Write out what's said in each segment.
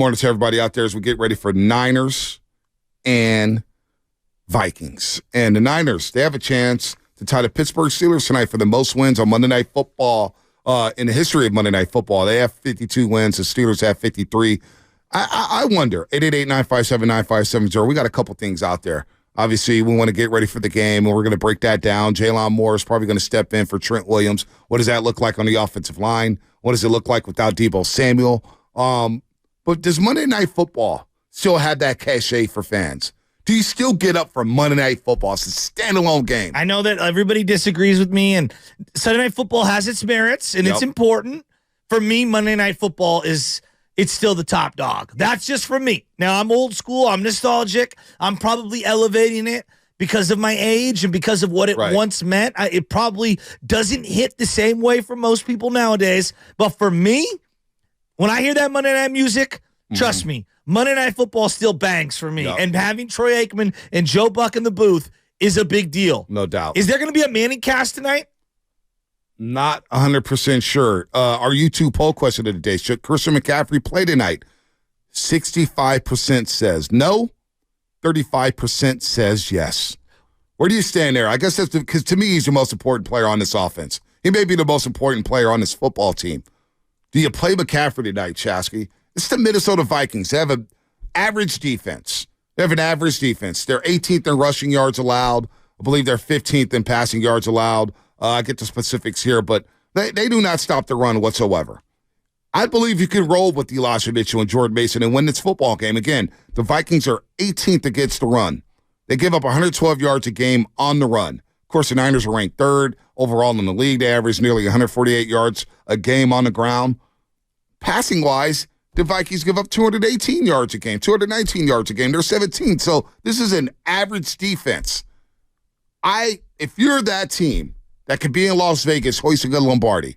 Morning to everybody out there as we get ready for Niners and Vikings. And the Niners, they have a chance to tie the Pittsburgh Steelers tonight for the most wins on Monday Night Football in the history of Monday Night Football. They have 52 wins. The Steelers have 53. I wonder, 888-957-9570. We got a couple things out there. Obviously, we want to get ready for the game, and we're going to break that down. Jalen Moore is probably going to step in for Trent Williams. What does that look like on the offensive line? What does it look like without Deebo Samuel? But does Monday Night Football still have that cachet for fans? Do you still get up for Monday Night Football? It's a standalone game. I know that everybody disagrees with me, and Sunday Night Football has its merits, and it's important. For me, Monday Night Football it's still the top dog. That's just for me. Now, I'm old school. I'm nostalgic. I'm probably elevating it because of my age and because of what it once meant. It probably doesn't hit the same way for most people nowadays. But for me, when I hear that Monday Night music, trust me, Monday Night Football still bangs for me. And having Troy Aikman and Joe Buck in the booth is a big deal. No doubt. Is there going to be a Manning cast tonight? Not 100% sure. Our YouTube poll question of the day, should Christian McCaffrey play tonight? 65% says no. 35% says yes. Where do you stand there? I guess that's because to me, he's the most important player on this offense. He may be the most important player on this football team. Do you play McCaffrey tonight, Chasky? It's the Minnesota Vikings. They have an average defense. They're 18th in rushing yards allowed. I believe they're 15th in passing yards allowed. I get the specifics here, but they do not stop the run whatsoever. I believe you can roll with Elijah Mitchell and Jordan Mason and win this football game. Again, the Vikings are 18th against the run. They give up 112 yards a game on the run. Of course, the Niners are ranked third overall in the league. They average nearly 148 yards a game on the ground. Passing-wise, the Vikings give up 218 yards a game, 219 yards a game. They're 17th. So this is an average defense. If you're that team that could be in Las Vegas hoisting a Lombardi,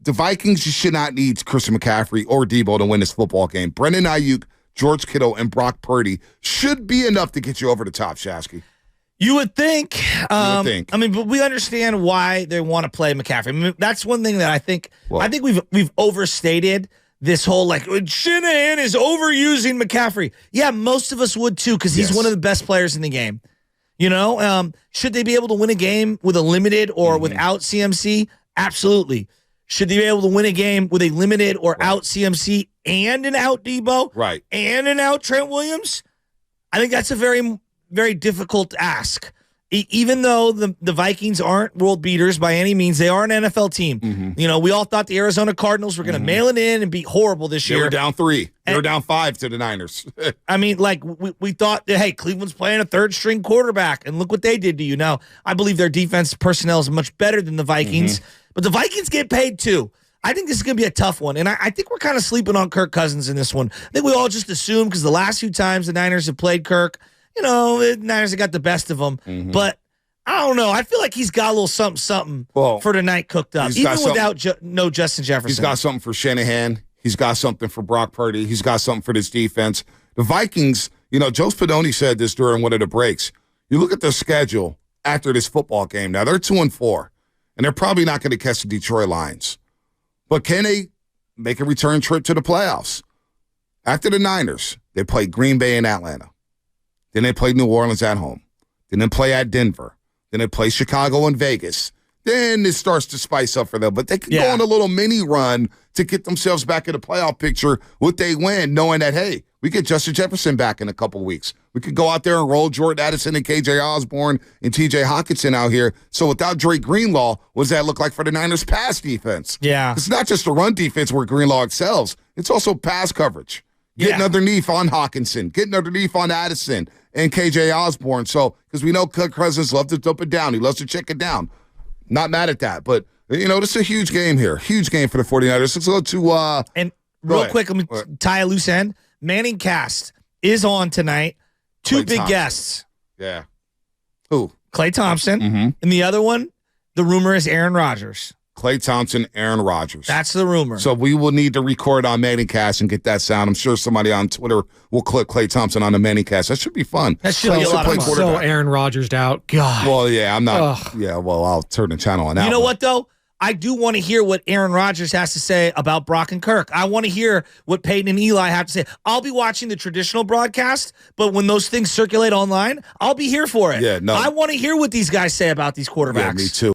the Vikings, you should not need Christian McCaffrey or Deebo to win this football game. Brendan Ayuk, George Kittle, and Brock Purdy should be enough to get you over the top, Shasky. You would think. But we understand why they want to play McCaffrey. I mean, that's one thing that I think we've overstated this whole Shanahan is overusing McCaffrey. Yeah, most of us would too because he's one of the best players in the game. You know, should they be able to win a game with a limited or without CMC? Absolutely. Should they be able to win a game with a limited or out CMC and an out Deebo? Right. And an out Trent Williams? I think that's a very, very difficult ask. Even though the Vikings aren't world beaters by any means, they are an NFL team. You know, we all thought the Arizona Cardinals were going to mail it in and be horrible this year. They were down 3. They were down 5 to the Niners. I mean, we thought that, hey, Cleveland's playing a third-string quarterback, and look what they did to you. Now, I believe their defense personnel is much better than the Vikings, but the Vikings get paid too. I think this is going to be a tough one, and I think we're kind of sleeping on Kirk Cousins in this one. I think we all just assume because the last few times the Niners have played Kirk, you know, the Niners have got the best of them. But I don't know. I feel like he's got a little something for tonight cooked up, even without no Justin Jefferson. He's got something for Shanahan. He's got something for Brock Purdy. He's got something for this defense. The Vikings, you know, Joe Spadoni said this during one of the breaks. You look at their schedule after this football game. Now, they're 2-4, and they're probably not going to catch the Detroit Lions. But can they make a return trip to the playoffs? After the Niners, they played Green Bay and Atlanta. Then they played New Orleans at home. Then they play at Denver. Then they play Chicago and Vegas. Then it starts to spice up for them. But they can go on a little mini run to get themselves back in the playoff picture with they win, knowing that, hey, we get Justin Jefferson back in a couple weeks. We could go out there and roll Jordan Addison and KJ Osborne and TJ Hawkinson out here. So without Drake Greenlaw, what does that look like for the Niners' pass defense? Yeah. It's not just the run defense where Greenlaw excels. It's also pass coverage. Getting underneath on Hawkinson, getting underneath on Addison and KJ Osborne. So, because we know Kirk Cousins loves to dump it down. He loves to check it down. Not mad at that. But, you know, this is a huge game here. Huge game for the 49ers. Let's go to and real quick, let me tie a loose end. Manning Cast is on tonight. Two big guests. Yeah. Who? Klay Thompson. And the other one, the rumor is Aaron Rodgers. Klay Thompson, Aaron Rodgers. That's the rumor. So we will need to record on ManningCast and get that sound. I'm sure somebody on Twitter will click Klay Thompson on the ManningCast. That should be fun. That should be a lot of fun. So Aaron Rodgers out. God. Well, yeah, I'm not. Yeah, well, I'll turn the channel on that. You know what, though? I do want to hear what Aaron Rodgers has to say about Brock and Kirk. I want to hear what Peyton and Eli have to say. I'll be watching the traditional broadcast, but when those things circulate online, I'll be here for it. Yeah, no. I want to hear what these guys say about these quarterbacks. Yeah, me too.